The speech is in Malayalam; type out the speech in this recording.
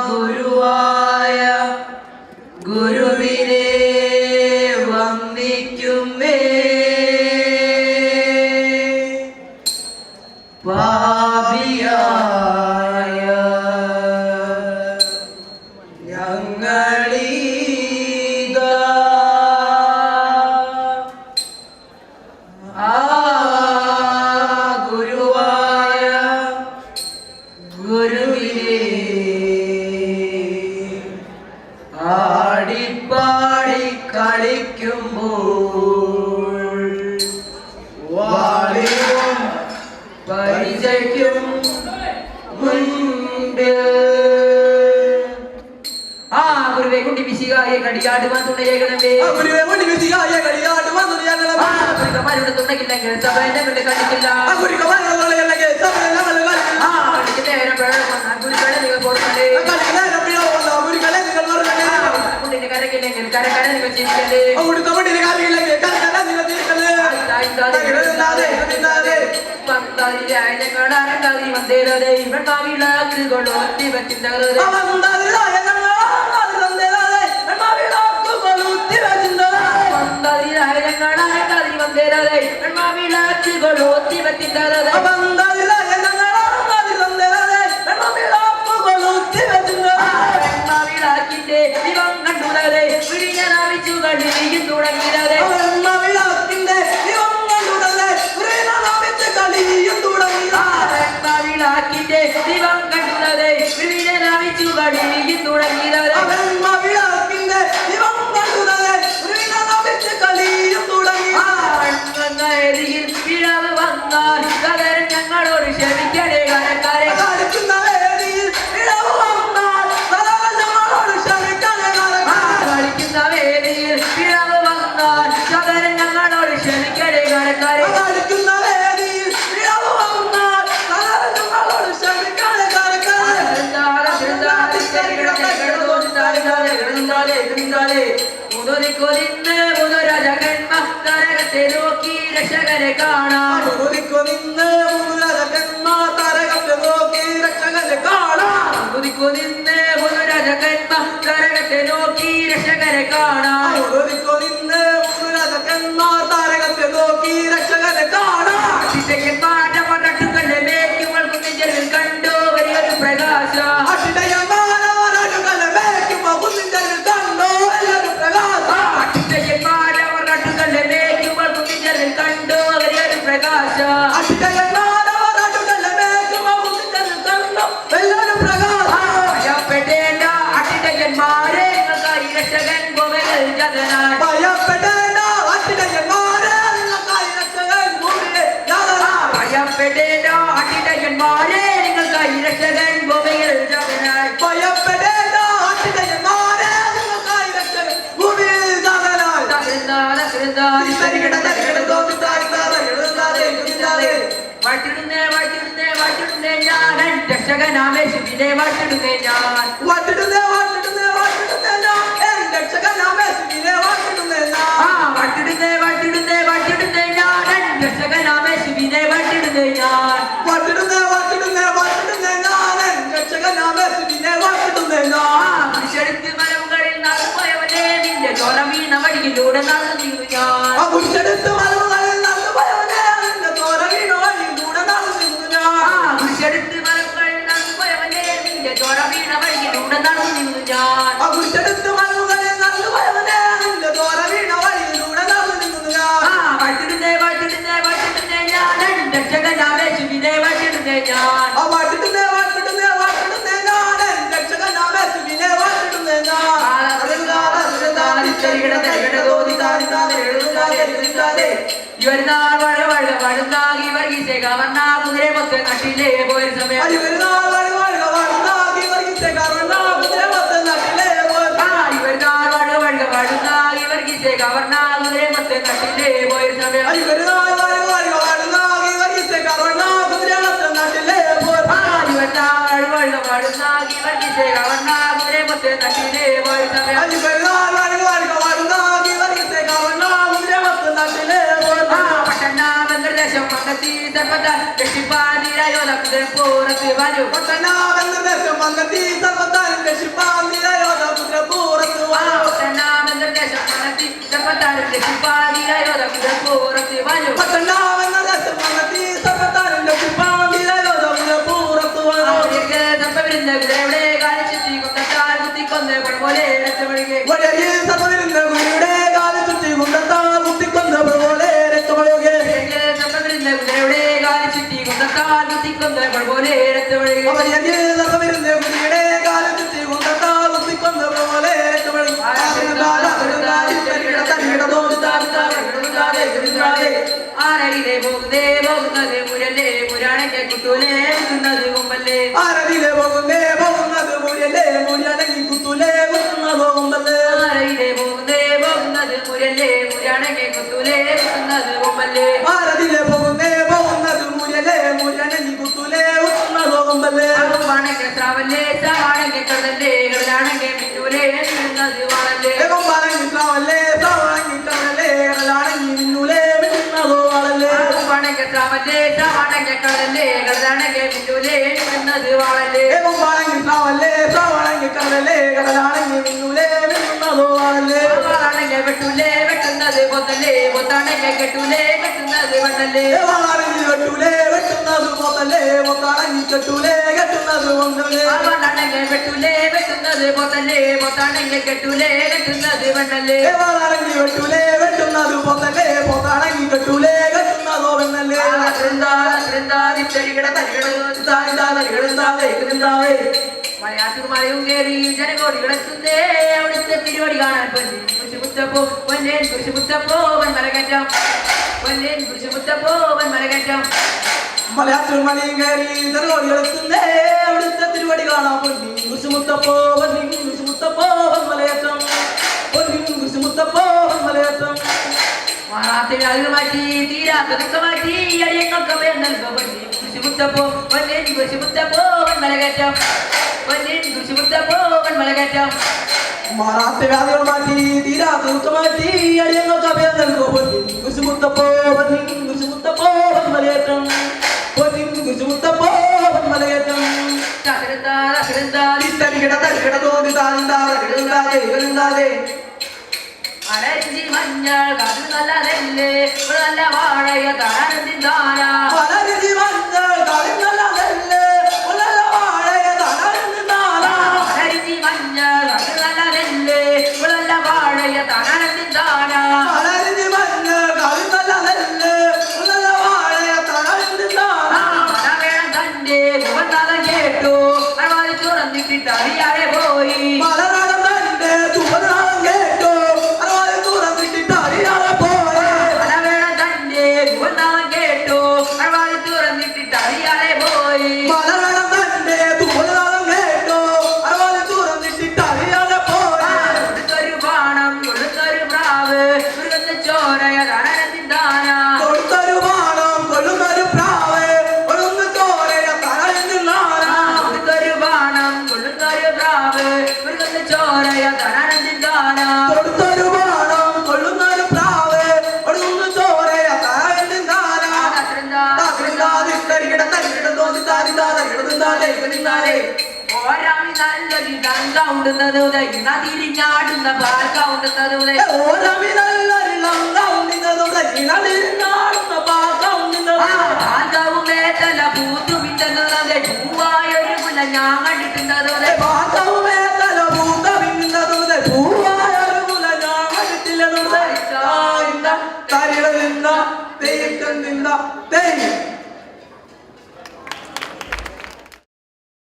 ഗുരുവായ ഗുരുവിനെ വന്ദിക്കുമേ പാപിയായ ഞങ്ങളീതാ ഗുരുവായ ഗുരുവിനെ ആടിപ്പാടി കളിക്കുമ്പോൾ വാളിലും പരിചയ്ക്കും മുൻപിൽ ഗുരുവെ കുട്ടി പിശികായെ കടിയാടുവാൻ തുണയേകണമേ ഗുരുവെ കുട്ടി പിശികായെ കടിയാടുവാൻ തുണയേകണമേ ഗുരുക്കന്മാരുടെ തുണയില്ലെങ്കിൽ സഭ എന്നെ കൊണ്ട് കണ്ടിട്ടില്ല ഗുരുക്കന്മാരുടെ തുണയില്ലെങ്കിൽ സഭ എന്നെ കൊണ്ട് കണ്ടിട്ടില്ല കടിക്ക് നേരം വേണം വന്നാൽ ഗുരുക്കളെ നിങ്ങൾ പോർക്കണേ ഗുരുക്കളെ നിങ്ങൾ പോർക്കണേ കുട്ടിനെ കരക്കില്ലെങ്കിൽ കരക്കര നിങ്ങൾ ജീവിക്കല്ലേ കുട്ടിനെ കരക്കില്ലെങ്കിൽ കരക്കര നിങ്ങൾ ജീവിക്കല്ലേ ഞങ്ങളോട് ക്ഷമിക്കണേ കരക്കാരെ കളിക്കുന്ന വേദിയിൽ പിഴവ് വന്നാൽ സകലൻ ഞങ്ങളോട് ക്ഷമിക്കണേ കരക്കാരെ താരകത്തെ നോക്കി രക്ഷകരെ കാണാൻ താരകത്തെ നോക്കി രക്ഷകരെ കാണാൻ താരകത്തെ നോക്കി രക്ഷകരെ കാണാൻ താരകത്തെ നോക്കി രക്ഷകരെ കാണാൻ പാട്ടപ്പെട്ടുകളുടെ മേക്കുമ്പോൾ കുഞ്ഞിൽ കണ്ടു വലിയൊരു പ്രകാശം രക്ഷകനാമേശുവിനെ വാട്ടിടുന്നേ ഞാൻ വാട്ടിടുന്നേ ഞാൻ രക്ഷകനാമേശുവിനെ വാട്ടിടുന്നേ ഞാൻ കുരിശെടുത്ത് മലമുകളിൽ നടന്നുപോയവനെ നിന്റെ ചോര വീണ വഴിയിലൂടെ നടന്നു ഞാൻ കുരിശെടുത്ത് മലമുകളിൽ നടന്നുപോയവനെ നിന്റെ ചോര വീണ വഴിയിലൂടെ നടന്നു ഞാൻ വാട്ടിടുന്നേ ഞാൻ രക്ഷകനാമേശുവിനെ വാട്ടിടുന്നേ ഞാൻ ഇവരുന്നാൾ വഴ വഴുന്നാകി വർഗീസെ ഗവർണ കുതിരെ മൊത്ത നട്ടിലേ പോയ സമയം ഇവരുന്നാൾ വഴ വഴുന്നാകി വർഗീസെ ഗവർണ കുതിരെ മൊത്ത നട്ടിലേ പോയ സമയം പട്ടണ ബംഗ്ലാദേശം വന്നെത്തി സർവത്താൽ രക്ഷിപ്പാനിരയോധ കുതിരപ്പൂറത്ത് വാഴു പട്ടനാമെന്ന ദേശം വന്നെത്തി സർവത്താൽ രക്ഷിപ്പാനിരയോധ കുതിരപ്പൂറത്ത് വാഴു പട്ടനാമെന്ന ദേശം വന്നെത്തി സർവത്താൽ രക്ഷിപ്പാനിരയോധ കുതിരപ്പൂറത്ത് വാഴു പട്ടനാമെന്ന ദേശം വന്നെത്തി സർവത്താൽ രക്ഷിപ്പാനിരയോധ കുതിരപ്പൂറത്ത് വാഴു സർവവിരുന്ന കുതിരയുടെ കാലി ചുറ്റി കൊണ്ടാൽ കുത്തിക്കൊന്ന് പോലെ രക്തമൊഴുകി വഴിയരികിൽ സർവവിരുന്ന കുതിരയുടെ കാലി ചുറ്റി കൊണ്ടാൽ കുത്തിക്കൊന്ന് പോലെ രക്തമൊഴുകി സർവവിരുന്ന കുതിരയുടെ കാലി ചുറ്റി കൊണ്ടാൽ കുത്തിക്കൊന്ന് പോലെ രക്തമൊഴുകി വഴിയരികിൽ സർവവിരുന്ന കുതിരയുടെ കാലി ചുറ്റി കൊണ്ടാൽ കുത്തിക്കൊന്ന് പോലെ രക്തമൊഴുകി ആരയിലെ പോകുന്നേ പോകുന്നത് മുരല്ലേ മുരാണയ്ക്ക് കുത്തൂലേ കുത്തുന്നത് കൊമ്പല്ലേ ആരയിലെ പോകുന്നേ പോകുന്നത് മുരല്ലേ മുരടങ്ങി കുത്തൂലേ കുത്തുന്നത് കൊമ്പല്ലേ ആരയിലെ പോകുന്നേ പോകുന്നത് മുരല്ലേ മുരാണയ്ക്ക് കുത്തൂലേ കുത്തുന്നത് കൊമ്പല്ലേ ആരതിലെ പോകുന്നേ പോകുന്നത് മുരല്ലേ മുരടങ്ങി കുത്തൂലേ കുത്തുന്നത് കൊമ്പല്ലേ ആണെങ്കിൽ ശ്രാവല്ലേ ശ്രാവാണെങ്കിൽ കടലല്ലേ കടലാണെങ്കിൽ മിന്നൂലേ മിന്നുന്നത് വാളല്ലേ കൊമ്പാണെങ്കിൽ ശ്രാവല്ലേ ശ്രാവാണെങ്കിൽ കടലല്ലേ കടലാണെങ്കിൽ മിന്നൂലേ മിന്നുന്നത് വാളല്ലേ ആണെങ്കിൽ ശ്രാവല്ലേ ശ്രാവാണെങ്കിൽ കടലല്ലേ കടലാണെങ്കിൽ മിന്നൂലേ മിന്നുന്നത് വാളല്ലേ കൊമ്പാണെങ്കിൽ ശ്രാവല്ലേ ശ്രാവാണെങ്കിൽ കടലല്ലേ കടലാണെങ്കിൽ മിന്നൂലേ മിന്നുന്നത് വാളല്ലേ വാളാണെങ്കിൽ വെട്ടൂലേ വെട്ടുന്നത് പൊത്തല്ലേ പൊത്താണെങ്കിൽ കെട്ടൂലേ കെട്ടുന്നത് വണ്ണല്ലേ വാളാണെങ്കിൽ വെട്ടൂലേ വെട്ടുന്നത് പൊത്തല്ലേ പൊത്താണെങ്കിൽ കെട്ടൂലേ കെട്ടുന്നത് വണ്ണല്ലേ വാളാണെങ്കിൽ വെട്ടൂലേ വെട്ടുന്നത് പൊത്തല്ലേ പൊത്താണെങ്കിൽ കെട്ടൂലേ കെട്ടുന്നത് വണ്ണല്ലേ വാളാണെങ്കിൽ വെട്ടൂലേ വെട്ടുന്നത് പൊത്തല്ലേ പൊത്താണെങ്കിൽ കെട്ടൂലേ കെട്ടുന്നത് വണ്ണല്ലേ മലയാറ്റൂർ മലയും കയറി ജനകോടികളെത്തുന്നേ അവിടുത്തെ തിരുവടി കാണാൻ കുറിച്ച് മുത്തപ്പോ പൊന്നേൻ കുറിച്ച് മുത്തപ്പോ വൻ മലകയറ്റം പൊന്നേൻ കുറിച്ച് മുത്തപ്പോ വൻ മലകയറ്റം മലയാറ്റൂർ മലയും കയറി ജനകോടികളെത്തുന്നേ അവിടുത്തെ തിരുവടി കാണാൻ പൊന്നി കുറിച്ച് മുത്തപ്പോ പൊന്നി കുറിച്ച് മുത്തപ്പോ വൻ മലയേറ്റം പൊന്നി കുറിച്ച് മുത്തപ്പോ വൻ മലയേറ്റം മാറാത്ത വ്യാധികൾ മാറ്റി തീരാത്ത ദുഃഖം മാറ്റി അടിയങ്ങൾക്ക് അഭയം നൽകുക പൊന്നേൻ കുറിച്ച് മുത്തപ്പോ പൊന്നേൻ കുറിച്ച് മുത്തപ്പോ വൻ മലകയറ്റം പൊന്നേൻ കുറിച്ച് മുത്തപ്പോ വൻ മലകയറ്റം മാറാത്ത വ്യാധികൾ മാറ്റി തീരാത്ത ദുഃഖം മാറ്റി അടിയങ്ങൾക്ക് അഭയം നൽകുക പൊന്നി കുറിച്ച് മുത്തപ്പോ പൊന്നി കുറിച്ച് മുത്തപ്പോ വൻ മലയേറ്റം പൊന്നി കുറിച്ച് മുത്തപ്പോ വൻ മലയേറ്റം തരികിട തരികിട തോന്നി താഴ്ந்தாതെ അലരിഞ്ചി മഞ്ഞൾ കാതു നല്ലതല്ലേ നല്ല വാഴയ താരന്തിന്താന മലരിഞ്ചി മഞ്ഞൾ കാതു നല്ലതല്ലേ നല്ല വാഴയ താരന്തിന്താന അലരിഞ്ചി മഞ്ഞൾ കാതു നല്ലതല്ലേ നല്ല വാഴയ താരന്തിന്താന മലരിഞ്ചി മഞ്ഞൾ കാതു നല്ലതല്ലേ നല്ല വാഴയ താരന്തിന്താന മലവേളം തന്റെ ഭുവനാഥം കേട്ടു അറുപത് തുറന്നിട്ടിട്ട് അറിയാതെ പോയി മലനാടൻ തന്റെ സുഖനാഥം കേട്ടു അറുപത് തുറന്നിട്ടിട്ട് അറിയാതെ പോയി മലവേളം തന്റെ ഭുവനാഥം കേട്ടു അറുപത് തുറന്നിട്ടിട്ട് അറിയാതെ പോയി മലനാടൻ തന്റെ സുഖനാഥം കേട്ടു അറുപത് തുറന്നിട്ടിട്ട് അറിയാതെ പോയി കൊടുത്തൊരു ബാണം കൊടുത്തൊരു പ്രാവ് മൃഗത്തെ ചോരയ താരന്തിന്താന കൊടുത്തൊരു ബാണം കൊള്ളുന്നൊരു പ്രാവ് ഒഴുന്ന ചോരയ താരന്തിന്താന കൊടുത്തൊരു ബാണം കൊള്ളുന്നൊരു പ്രാവ് മൃഗത്തെ ചോരയ താരന്തിന്താന കൊടുത്തൊരു ബാണം കൊള്ളുന്നൊരു പ്രാവ് ഒഴുന്ന ചോരയ താരന്തിന്താന ഓരാമി നല്ലൊരു ഡങ്ക ഉണ്ടെന്നത് ഉദയ തിരിഞ്ഞാടുന്ന പാർക്ക ഉണ്ടെന്നത് ഉദയ പാർക്കവും വേത്തല പൂത്തുമിട്ടുന്നത് പൂവായൊരു പുല ഞാൻ കണ്ടിട്ടുള്ളത് ഉദയ ൂവായ